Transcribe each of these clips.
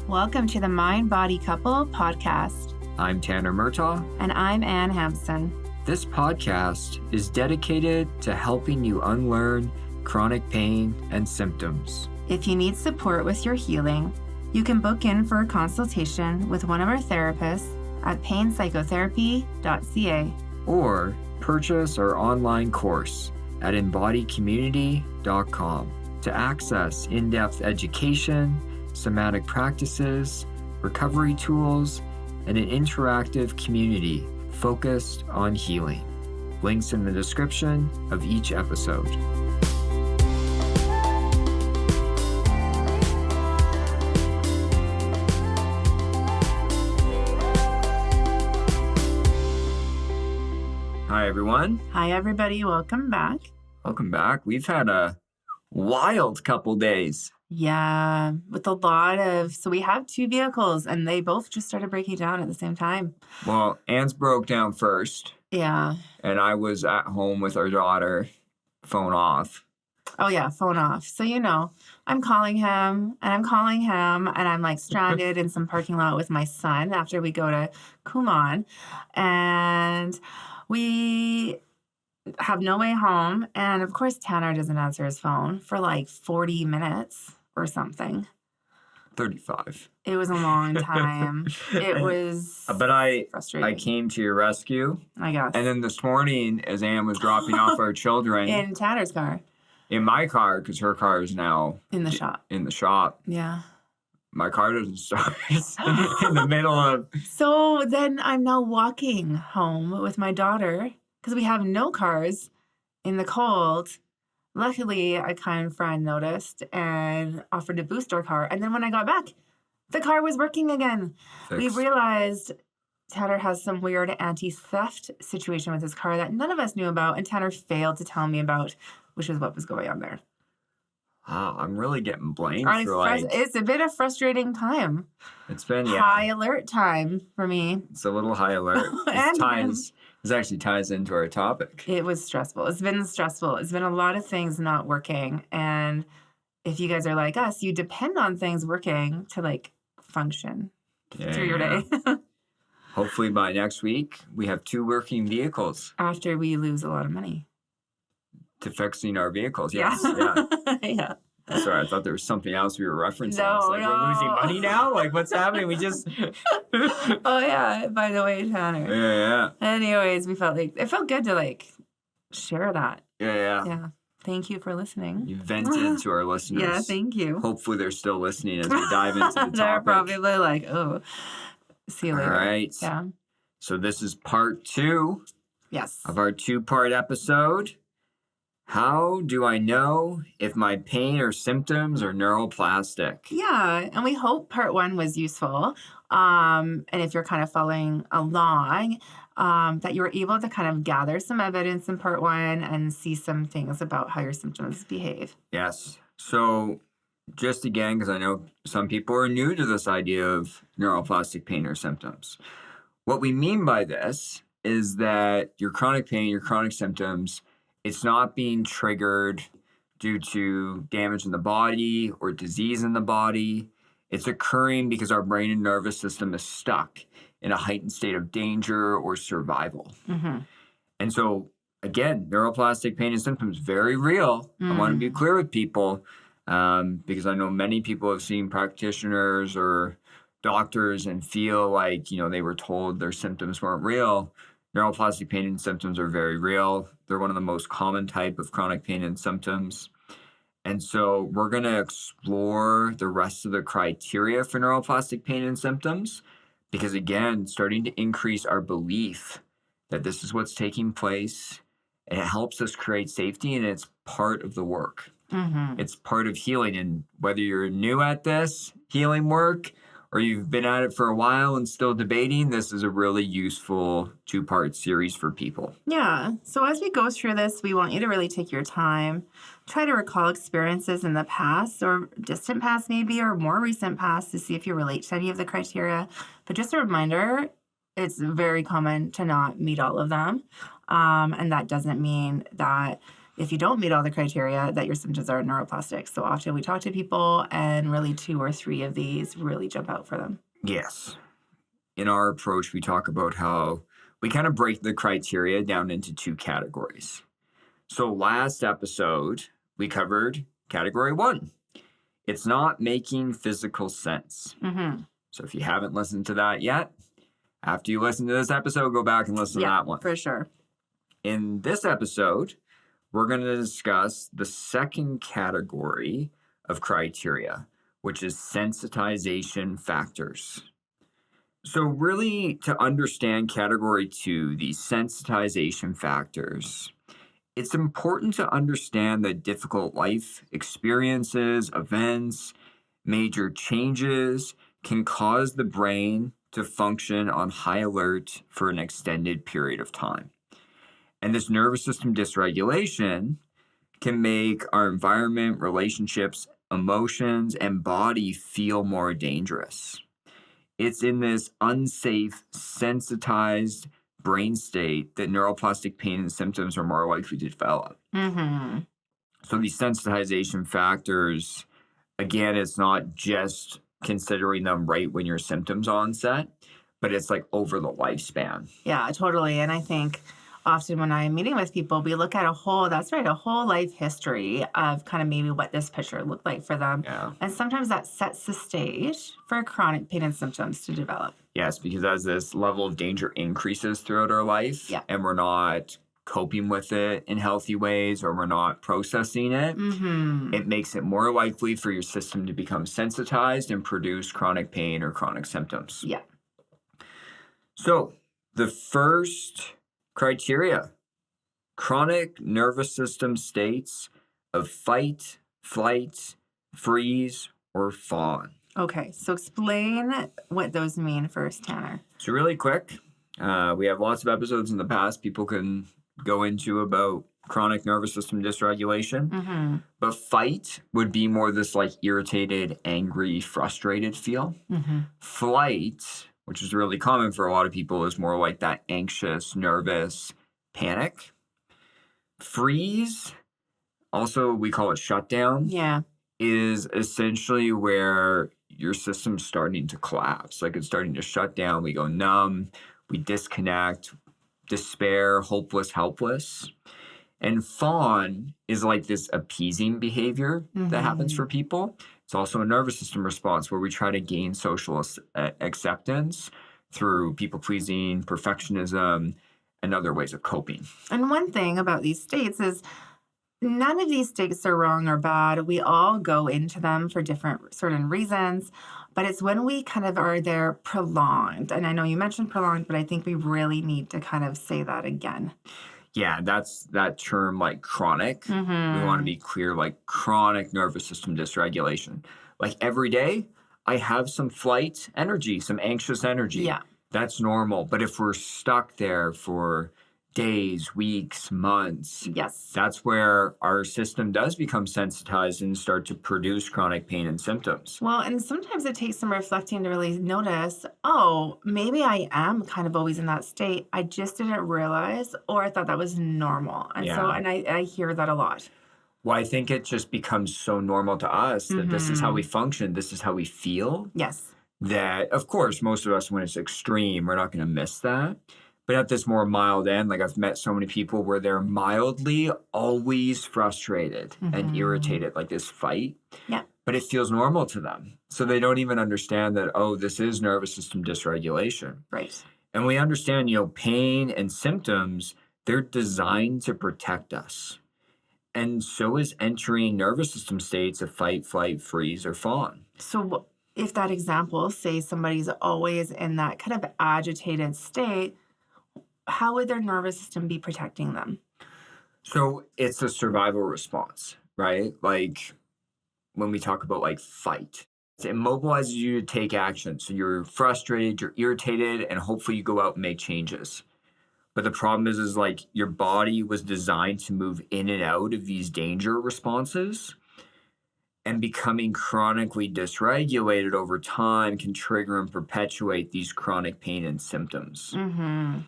Welcome to the Mind Body Couple podcast. I'm Tanner Murtaugh. And I'm Ann Hampson. This podcast is dedicated to helping you unlearn chronic pain and symptoms. If you need support with your healing, you can book in for a consultation with one of our therapists at painpsychotherapy.ca. Or purchase our online course at embodycommunity.com to access in-depth education, somatic practices, recovery tools, and an interactive community focused on healing. Links in the description of each episode. Hi, everyone. Hi, everybody. Welcome back. Welcome back. We've had a wild couple days. Yeah, with a lot of... So we have two vehicles, and they both just started breaking down at the same time. Well, Ann's broke down first. Yeah. And I was at home with our daughter, phone off. Oh, yeah, phone off. So, I'm calling him, and I'm like stranded in some parking lot with my son after we go to Kumon. And we have no way home. And of course, Tanner doesn't answer his phone for like 40 minutes or something. 35. It was a long time. It was frustrating. I came to your rescue. I guess. And then this morning, as Ann was dropping off our children. In Tanner's car. In my car, because her car is now in the shop. Yeah. My car doesn't start in the middle of... So then I'm now walking home with my daughter because we have no cars in the cold. Luckily, a kind friend noticed and offered to boost our car. And then when I got back, the car was working again. We realized Tanner has some weird anti-theft situation with his car that none of us knew about, and Tanner failed to tell me about, which is what was going on there. Wow, I'm really getting blamed for It's a bit of frustrating time. It's been, high alert time for me. It's a little high alert. This actually ties into our topic. It was stressful. It's been stressful. It's been a lot of things not working. And if you guys are like us, you depend on things working to function through your day. Hopefully by next week, we have 2 working vehicles. After we lose a lot of money. To fixing our vehicles, yes. Yeah. Yeah. Sorry, I thought there was something else we were referencing. No, we're losing money now? What's happening? We just... Oh, yeah. By the way, Tanner. Yeah. Anyways, it felt good to, share that. Yeah. Thank you for listening. You vented to our listeners. Yeah, thank you. Hopefully they're still listening as we dive into the topic. They're probably like, oh, see you later. All right. Yeah. So this is part 2. Yes. Of our 2-part episode. How do I know if my pain or symptoms are neuroplastic? Yeah, and we hope part 1 was useful. And if you're kind of following along, that you were able to kind of gather some evidence in part 1 and see some things about how your symptoms behave. Yes. So just again, because I know some people are new to this idea of neuroplastic pain or symptoms. What we mean by this is that your chronic pain, your chronic symptoms, it's not being triggered due to damage in the body or disease in the body. It's occurring because our brain and nervous system is stuck in a heightened state of danger or survival. Mm-hmm. And so, again, neuroplastic pain and symptoms, very real. I want to be clear with people because I know many people have seen practitioners or doctors and feel like, they were told their symptoms weren't real. Neuroplastic pain and symptoms are very real. They're one of the most common type of chronic pain and symptoms. And so we're going to explore the rest of the criteria for neuroplastic pain and symptoms because, again, starting to increase our belief that this is what's taking place, and it helps us create safety, and it's part of the work. Mm-hmm. It's part of healing. And whether you're new at this healing work or you've been at it for a while and still debating, this is a really useful 2-part series for people. Yeah. So as we go through this, we want you to really take your time. Try to recall experiences in the past or distant past maybe, or more recent past to see if you relate to any of the criteria. But just a reminder, it's very common to not meet all of them. And that doesn't mean that if you don't meet all the criteria, that your symptoms are neuroplastic. So often we talk to people and really 2 or 3 of these really jump out for them. Yes. In our approach, we talk about how we kind of break the criteria down into 2 categories. So last episode, we covered category 1. It's not making physical sense. Mm-hmm. So if you haven't listened to that yet, after you listen to this episode, go back and listen to that one. For sure. In this episode, we're going to discuss the second category of criteria, which is sensitization factors. So really, to understand category 2, the sensitization factors, it's important to understand that difficult life experiences, events, major changes can cause the brain to function on high alert for an extended period of time. And this nervous system dysregulation can make our environment, relationships, emotions, and body feel more dangerous. It's in this unsafe, sensitized brain state that neuroplastic pain and symptoms are more likely to develop. Mm-hmm. So these sensitization factors, again, it's not just considering them right when your symptoms onset, but it's like over the lifespan. Yeah, totally. And I think often when I'm meeting with people, we look at a whole life history of kind of maybe what this picture looked like for them. Yeah. And sometimes that sets the stage for chronic pain and symptoms to develop. Yes, because as this level of danger increases throughout our life, Yeah. and we're not coping with it in healthy ways or we're not processing it, Mm-hmm. it makes it more likely for your system to become sensitized and produce chronic pain or chronic symptoms. Yeah. So the first criteria, chronic nervous system states of fight, flight, freeze, or fawn. Okay, so explain what those mean first, Tanner. So really quick, we have lots of episodes in the past people can go into about chronic nervous system dysregulation. Mm-hmm. But fight would be more this like irritated, angry, frustrated feel. Mm-hmm. Flight, which is really common for a lot of people, is more like that anxious, nervous, panic. Freeze, also we call it shutdown, Yeah. is essentially where your system's starting to collapse. Like it's starting to shut down. We go numb, we disconnect, despair, hopeless, helpless. And fawn is like this appeasing behavior that happens for people. It's also a nervous system response where we try to gain social acceptance through people pleasing, perfectionism, and other ways of coping. And one thing about these states is none of these states are wrong or bad. We all go into them for different certain reasons, but it's when we kind of are there prolonged. And I know you mentioned prolonged, but I think we really need to kind of say that again. Yeah, that's that term like chronic. Mm-hmm. We want to be clear, like chronic nervous system dysregulation. Like every day, I have some flight energy, some anxious energy. Yeah. That's normal. But if we're stuck there for days, weeks, months, Yes. that's where our system does become sensitized and start to produce chronic pain and symptoms. Well, and sometimes it takes some reflecting to really notice, oh, maybe I am kind of always in that state. I just didn't realize, or I thought that was normal. And so, Yeah. and I hear that a lot. Well, I think it just becomes so normal to us that this is how we function, this is how we feel. Yes. That, of course, most of us, when it's extreme, we're not going to miss that. But at this more mild end, like I've met so many people where they're mildly always frustrated and irritated, like this fight. Yeah. But it feels normal to them. So they don't even understand that, oh, this is nervous system dysregulation. Right. And we understand, pain and symptoms, they're designed to protect us. And so is entering nervous system states of fight, flight, freeze, or fawn. So if that example, say somebody's always in that kind of agitated state, how would their nervous system be protecting them? So it's a survival response, right? Like when we talk about like fight, it immobilizes you to take action. So you're frustrated, you're irritated, and hopefully you go out and make changes. But the problem is like your body was designed to move in and out of these danger responses. And becoming chronically dysregulated over time can trigger and perpetuate these chronic pain and symptoms. Mm-hmm.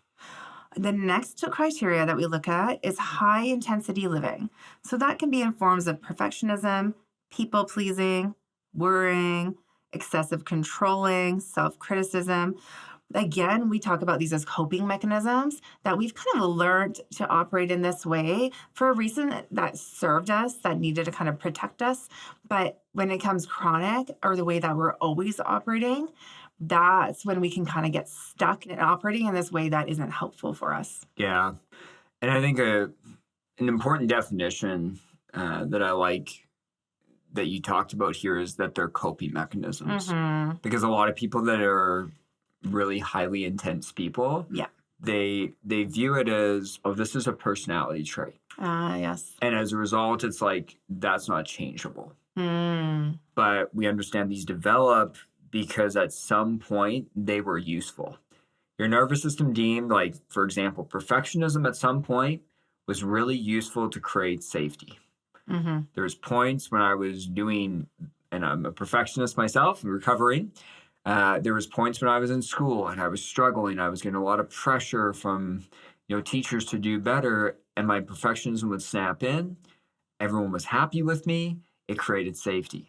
The next criteria that we look at is high intensity living. So that can be in forms of perfectionism, people pleasing, worrying, excessive controlling, self criticism. Again, we talk about these as coping mechanisms that we've kind of learned to operate in this way for a reason that served us, that needed to kind of protect us. But when it comes chronic or the way that we're always operating, that's when we can kind of get stuck in operating in this way that isn't helpful for us. Yeah. And I think an important definition that I like that you talked about here is that they're coping mechanisms. Mm-hmm. Because a lot of people that are really highly intense people, Yeah. they view it as, oh, this is a personality trait. Yes. And as a result, it's like, that's not changeable. Mm. But we understand these develop because at some point they were useful. Your nervous system deemed, like, for example, perfectionism at some point was really useful to create safety. Mm-hmm. There's points when I was doing, and I'm a perfectionist myself, recovering. There was points when I was in school and I was struggling. I was getting a lot of pressure from, teachers to do better, and my perfectionism would snap in. Everyone was happy with me. It created safety.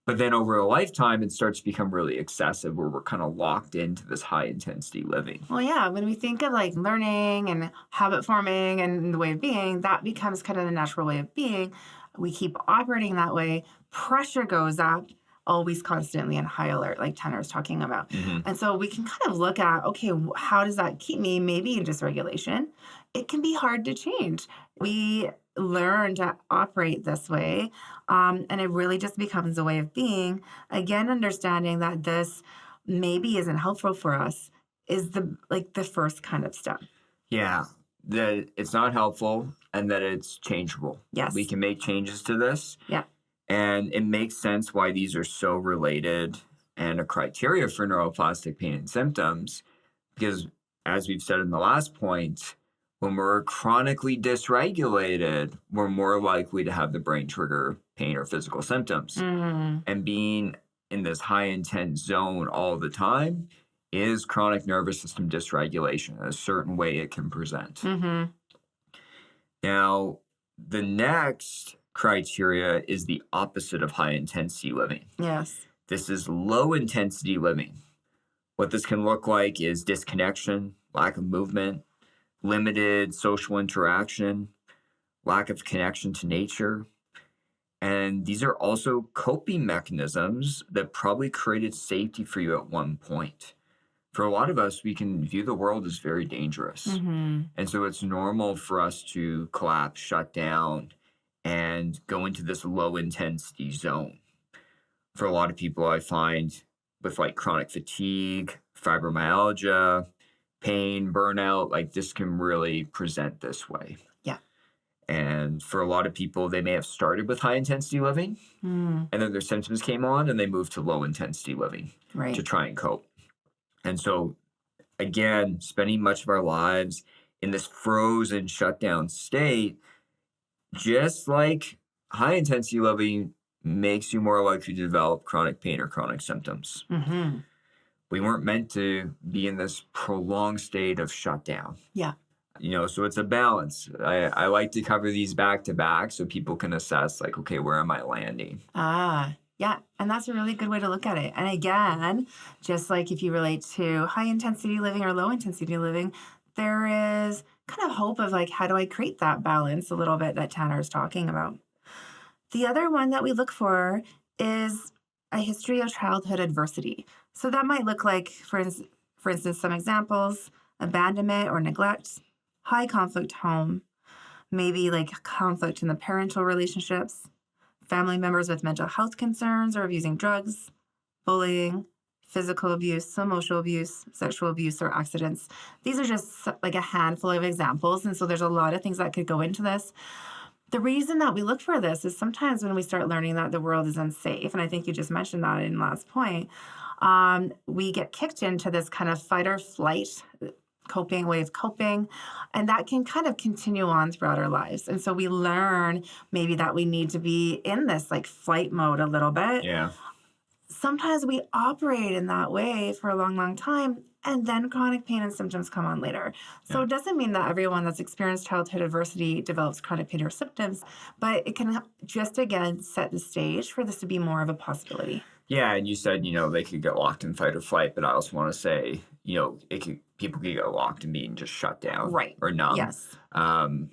But then over a lifetime, it starts to become really excessive where we're kind of locked into this high intensity living. Well, yeah, when we think of like learning and habit forming and the way of being, that becomes kind of the natural way of being. We keep operating that way. Pressure goes up, always constantly on high alert, like Tanner was talking about. Mm-hmm. And so we can kind of look at, okay, how does that keep me maybe in dysregulation? It can be hard to change. We learn to operate this way, and it really just becomes a way of being. Again, understanding that this maybe isn't helpful for us is the first kind of step. Yeah, that it's not helpful and that it's changeable. Yes. We can make changes to this. Yeah. And it makes sense why these are so related and a criteria for neuroplastic pain and symptoms, because as we've said in the last point, when we're chronically dysregulated, we're more likely to have the brain trigger pain or physical symptoms. Mm-hmm. And being in this high intense zone all the time is chronic nervous system dysregulation, a certain way it can present. Mm-hmm. Now, the next criteria is the opposite of high intensity living. Yes. This is low intensity living. What this can look like is disconnection, lack of movement, limited social interaction, lack of connection to nature. And these are also coping mechanisms that probably created safety for you at one point. For a lot of us, we can view the world as very dangerous. Mm-hmm. And so it's normal for us to collapse, shut down, and go into this low intensity zone. For a lot of people, I find with like chronic fatigue, fibromyalgia, pain, burnout, like this can really present this way. Yeah. And for a lot of people, they may have started with high intensity living, and then their symptoms came on and they moved to low intensity living to try and cope. And so, again, spending much of our lives in this frozen shutdown state, just like high intensity living makes you more likely to develop chronic pain or chronic symptoms. Mm-hmm. We weren't meant to be in this prolonged state of shutdown. Yeah. So it's a balance. I like to cover these back to back so people can assess, like, okay, where am I landing? Yeah, and that's a really good way to look at it. And again, just like if you relate to high intensity living or low intensity living, there is kind of hope of like, how do I create that balance a little bit that Tanner is talking about? The other one that we look for is a history of childhood adversity. So that might look like, for instance, some examples: abandonment or neglect, high conflict home, maybe like conflict in the parental relationships, family members with mental health concerns or abusing drugs, bullying, physical abuse, emotional abuse, sexual abuse, or accidents. These are just like a handful of examples. And so there's a lot of things that could go into this. The reason that we look for this is sometimes when we start learning that the world is unsafe, and I think you just mentioned that in last point, we get kicked into this kind of fight or flight way of coping, and that can kind of continue on throughout our lives. And so we learn maybe that we need to be in this like flight mode a little bit. Yeah. sometimes we operate in that way for a long, long time, and then chronic pain and symptoms come on later. So Yeah. it doesn't mean that everyone that's experienced childhood adversity develops chronic pain or symptoms, but it can just again set the stage for this to be more of a possibility. Yeah, and you said, they could get locked in fight or flight, but I also want to say, people could get locked in being just shut down Right. or numb. Yes. Um,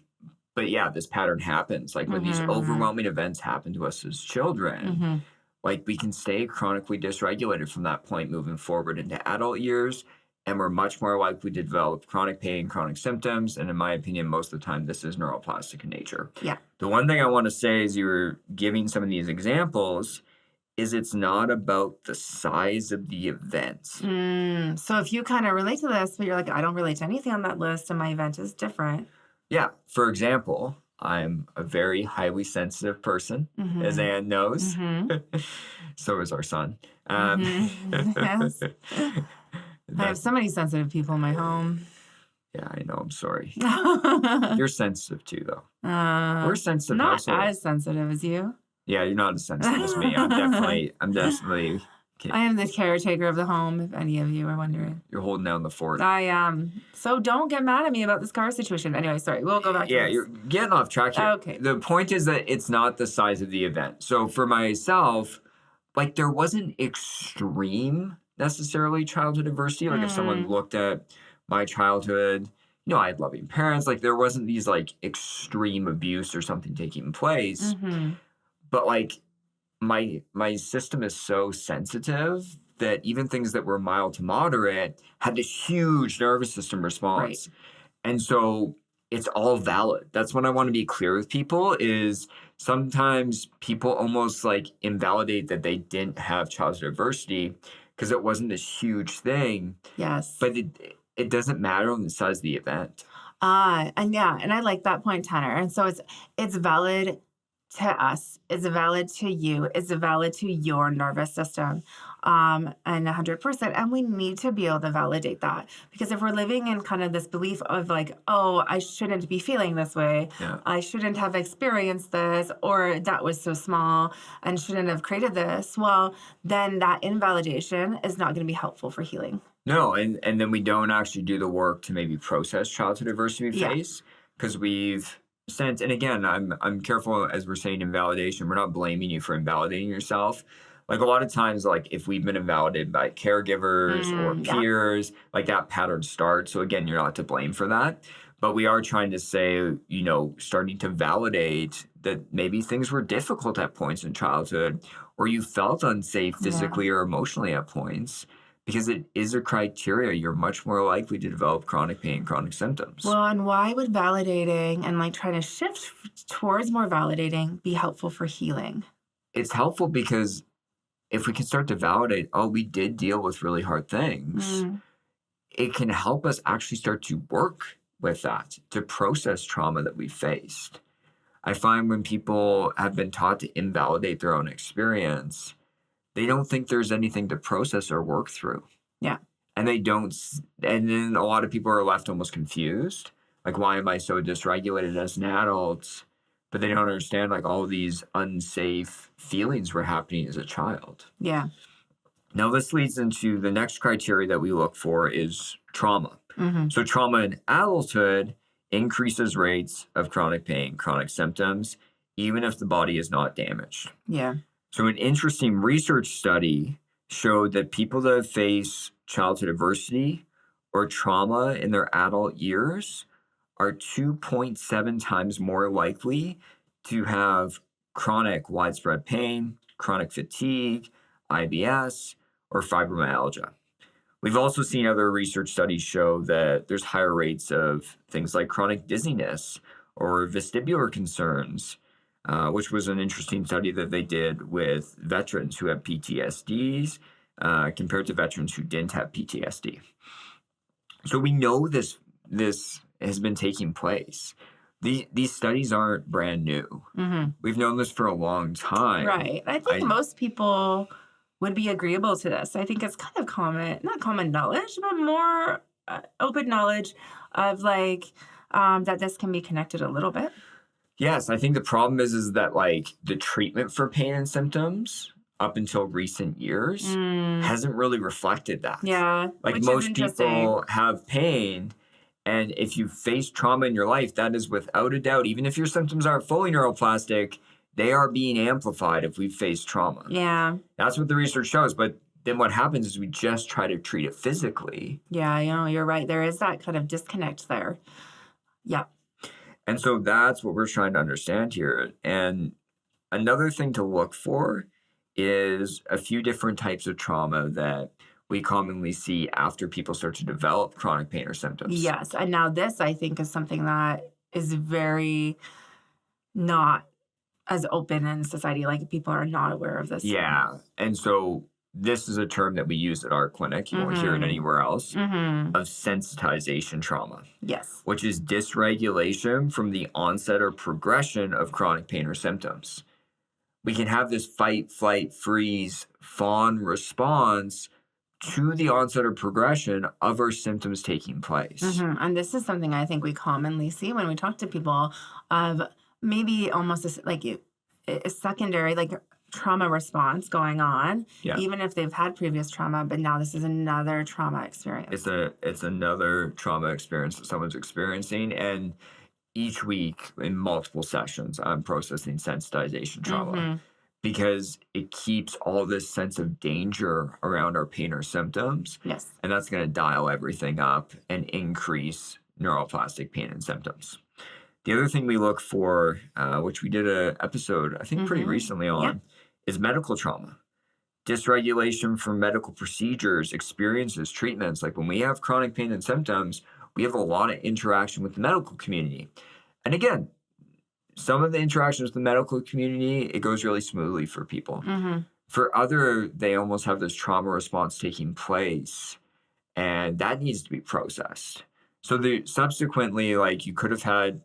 but yeah, this pattern happens. Like when these Mm-hmm. overwhelming events happen to us as children, Mm-hmm. like we can stay chronically dysregulated from that point moving forward into adult years. And we're much more likely to develop chronic pain, chronic symptoms. And in my opinion, most of the time, this is neuroplastic in nature. Yeah. The one thing I want to say is you were giving some of these examples is it's not about the size of the event. So if you kind of relate to this, but you're like, I don't relate to anything on that list, and my event is different. Yeah. For example, I'm a very highly sensitive person, as Mm-hmm. Anne knows. Mm-hmm. So is our son. Mm-hmm. Yes. I have so many sensitive people in my home. Yeah, I know. I'm sorry. You're You're sensitive too, though. We're a sensitive not household. as sensitive as you. Yeah, you're not as sensitive as me. I'm definitely. I am the caretaker of the home, if any of you are wondering. You're holding down the fort. I am. So don't get mad at me about this car situation. Anyway, sorry. We'll go back to this. You're getting off track here. Okay. The point is that it's not the size of the event. So for myself, like there wasn't extreme necessarily childhood adversity. Like if someone looked at my childhood, I had loving parents. Like there wasn't these like extreme abuse or something taking place. Mm-hmm. But like my system is so sensitive that even things that were mild to moderate had this huge nervous system response. Right. And so it's all valid. That's what I want to be clear with people is sometimes people almost like invalidate that they didn't have childhood adversity because it wasn't this huge thing. Yes. But it doesn't matter on the size of the event. And I like that point, Tanner. And so it's valid to us, it's valid to you, it's valid to your nervous system, and 100%. And we need to be able to validate that because if we're living in kind of this belief of like, oh, I shouldn't be feeling this way, I shouldn't have experienced this, or that was so small and shouldn't have created this, well, then that invalidation is not going to be helpful for healing. No, and then we don't actually do the work to maybe process childhood adversity we face because we've sent, and again, I'm careful as we're saying invalidation, we're not blaming you for invalidating yourself. Like a lot of times, like if we've been invalidated by caregivers or peers, like that pattern starts. So again, you're not to blame for that. But we are trying to say, starting to validate that maybe things were difficult at points in childhood, or you felt unsafe physically or emotionally at points. Because it is a criteria, you're much more likely to develop chronic pain, chronic symptoms. Well, and why would validating and like trying to shift towards more validating be helpful for healing? It's helpful because if we can start to validate, oh, we did deal with really hard things, it can help us actually start to work with that, to process trauma that we faced. I find when people have been taught to invalidate their own experience, they don't think there's anything to process or work through. Yeah. And they don't, and then a lot of people are left almost confused. Like, why am I so dysregulated as an adult? But they don't understand like all these unsafe feelings were happening as a child. Yeah. Now, this leads into the next criteria that we look for is trauma. So trauma in adulthood increases rates of chronic pain, chronic symptoms, even if the body is not damaged. Yeah. So an interesting research study showed that people that face childhood adversity or trauma in their adult years are 2.7 times more likely to have chronic widespread pain, chronic fatigue, IBS, or fibromyalgia. We've also seen other research studies show that there's higher rates of things like chronic dizziness or vestibular concerns, which was an interesting study that they did with veterans who have PTSDs compared to veterans who didn't have PTSD. So we know this has been taking place. These studies aren't brand new. We've known this for a long time. Right. I think most people would be agreeable to this. I think it's kind of not common knowledge, but more open knowledge of like that this can be connected a little bit. Yes, I think the problem is that like the treatment for pain and symptoms up until recent years Mm, hasn't really reflected that. yeah, Like which is most interesting. people have pain, and if you face trauma in your life, that is without a doubt, even if your symptoms aren't fully neuroplastic, they are being amplified if we face trauma. Yeah. That's what the research shows. But then what happens is we just try to treat it physically. Yeah, you're right. There is that kind of disconnect there. Yeah. And so that's what we're trying to understand here. And another thing to look for is a few different types of trauma that we commonly see after people start to develop chronic pain or symptoms. Yes. And now this, I think, is something that is very not as open in society. Like people are not aware of this. Yeah. And so this is a term that we use at our clinic. You won't hear it Mm-hmm. anywhere else Mm-hmm. of sensitization trauma, Yes. which is dysregulation from the onset or progression of chronic pain or symptoms. We can have this fight, flight, freeze, fawn response to the onset or progression of our symptoms taking place. Mm-hmm. And this is something I think we commonly see when we talk to people of maybe almost a secondary, like trauma response going on, Yeah. even if they've had previous trauma, but now this is another trauma experience. It's another trauma experience that someone's experiencing. And each week in multiple sessions, I'm processing sensitization trauma Mm-hmm. because it keeps all this sense of danger around our pain or symptoms. Yes. And that's going to dial everything up and increase neuroplastic pain and symptoms. The other thing we look for, which we did an episode, I think pretty Mm-hmm. recently Yeah. on, is medical trauma. Dysregulation from medical procedures, experiences, treatments. Like when we have chronic pain and symptoms, we have a lot of interaction with the medical community. And again, some of the interactions with the medical community, it goes really smoothly for people. Mm-hmm. For other, they almost have this trauma response taking place, and that needs to be processed. So subsequently, like you could have had,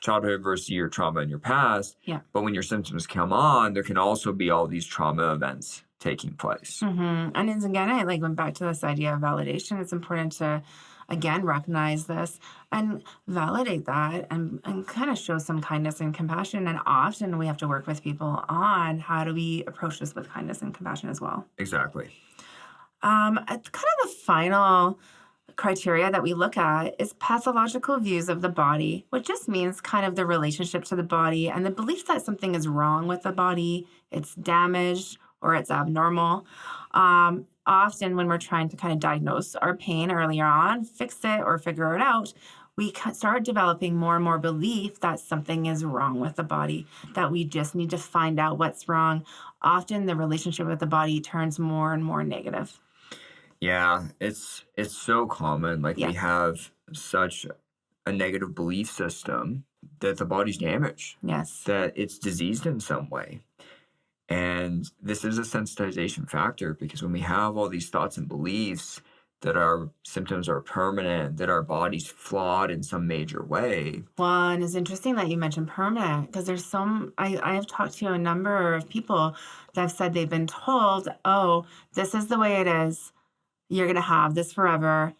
childhood adversity or trauma in your past, Yeah. but when your symptoms come on, there can also be all these trauma events taking place. Mm-hmm. And it's, again, I like went back to this idea of validation. It's important to, again, recognize this and validate that and kind of show some kindness and compassion. And often we have to work with people on how do we approach this with kindness and compassion as well. Exactly. It's kind of the final criteria that we look at is pathological views of the body, which just means kind of the relationship to the body and the belief that something is wrong with the body, it's damaged or it's abnormal. Often when we're trying to kind of diagnose our pain earlier on, fix it or figure it out, we start developing more and more belief that something is wrong with the body, that we just need to find out what's wrong. Often the relationship with the body turns more and more negative. Yeah, it's so common. Like Yeah. we have such a negative belief system that the body's damaged, Yes. that it's diseased in some way. And this is a sensitization factor because when we have all these thoughts and beliefs that our symptoms are permanent, that our body's flawed in some major way. Well, and it's interesting that you mentioned permanent because there's I have talked to a number of people that have said they've been told, oh, this is the way it is. You're going to have this forever.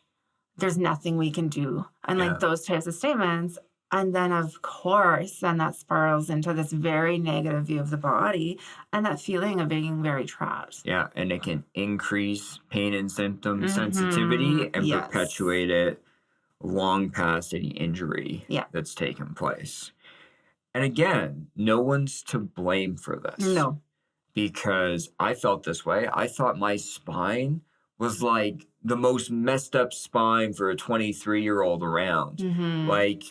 There's nothing we can do. And Yeah. like those types of statements. And then, of course, then that spirals into this very negative view of the body and that feeling of being very trapped. Yeah, and it can increase pain and symptom Mhm. sensitivity and Yes. perpetuate it long past any injury Yeah. that's taken place. And again, no one's to blame for this. No. Because I felt this way. I thought my spine was like the most messed up spine for a 23-year-old around. Mhm. Like,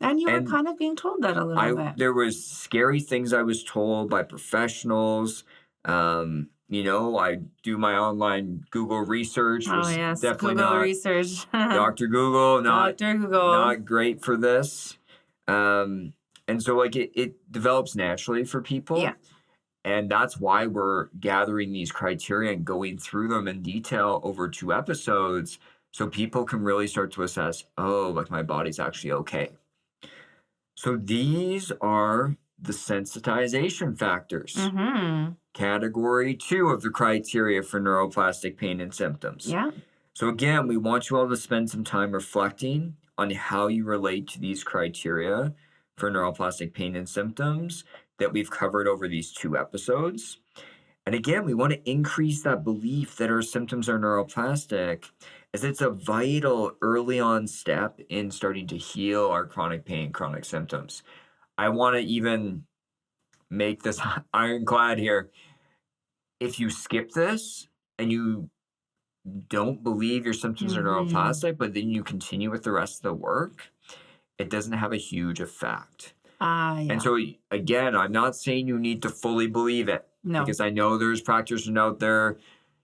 And you were and kind of being told that a little bit. there was scary things I was told by professionals. I do my online Google research. Oh, Was yes. definitely Google not research. Dr. Google, Dr. Google. not great for this. And so like it develops naturally for people. Yeah. And that's why we're gathering these criteria and going through them in detail over 2 episodes so people can really start to assess, oh, like my body's actually okay. So these are the sensitization factors. Mm-hmm. Category 2 of the criteria for neuroplastic pain and symptoms. Yeah. So again, we want you all to spend some time reflecting on how you relate to these criteria for neuroplastic pain and symptoms that we've covered over these 2 episodes. And again, we want to increase that belief that our symptoms are neuroplastic, as it's a vital early on step in starting to heal our chronic pain, chronic symptoms. I want to even make this ironclad here. If you skip this and you don't believe your symptoms are Mhm. neuroplastic, but then you continue with the rest of the work, it doesn't have a huge effect. Ah, And yeah. so, again, I'm not saying you need to fully believe it, No. because I know there's practitioners out there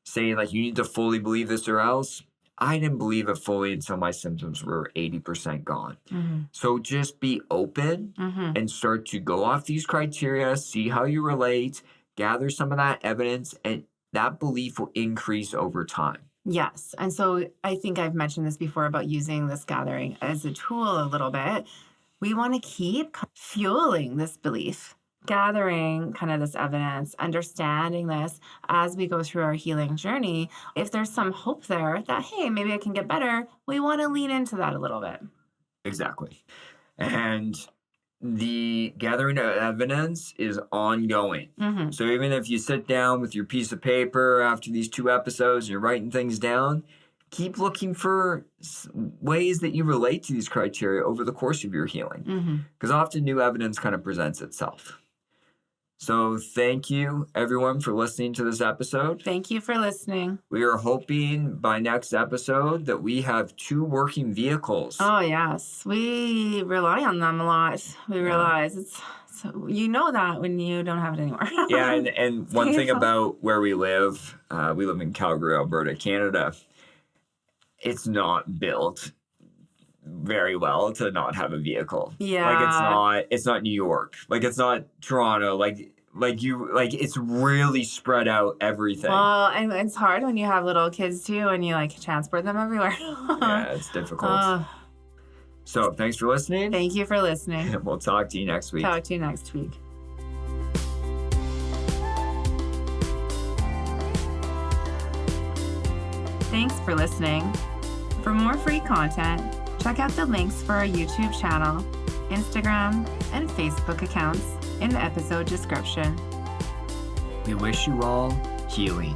saying, like, you need to fully believe this or else. I didn't believe it fully until my symptoms were 80% gone. Mhm. So just be open Mhm. and start to go off these criteria, see how you relate, gather some of that evidence, and that belief will increase over time. Yes. And so I think I've mentioned this before about using this gathering as a tool a little bit. We want to keep fueling this belief, gathering kind of this evidence, understanding this as we go through our healing journey. If there's some hope there that, hey, maybe I can get better, we want to lean into that a little bit. Exactly. And the gathering of evidence is ongoing. Mm-hmm. So even if you sit down with your piece of paper after these 2 episodes, and you're writing things down, keep looking for ways that you relate to these criteria over the course of your healing, Mm-hmm. because often new evidence kind of presents itself. So thank you, everyone, for listening to this episode. Thank you for listening. We are hoping by next episode that we have 2 working vehicles. Oh, yes. We rely on them a lot. We realize it's so you know that when you don't have it anymore. Yeah, and one thing painful. about where we live in Calgary, Alberta, Canada. It's not built very well to not have a vehicle. Like Yeah. it's not New York. Like it's not Toronto. Like it's really spread out everything. Well, and it's hard when you have little kids too and you like transport them everywhere. Yeah, it's difficult. Uh, So thanks for listening. Thank you for listening. We'll talk to you next week. Talk to you next week. Thanks for listening. For more free content, check out the links for our YouTube channel, Instagram, and Facebook accounts in the episode description. We wish you all healing.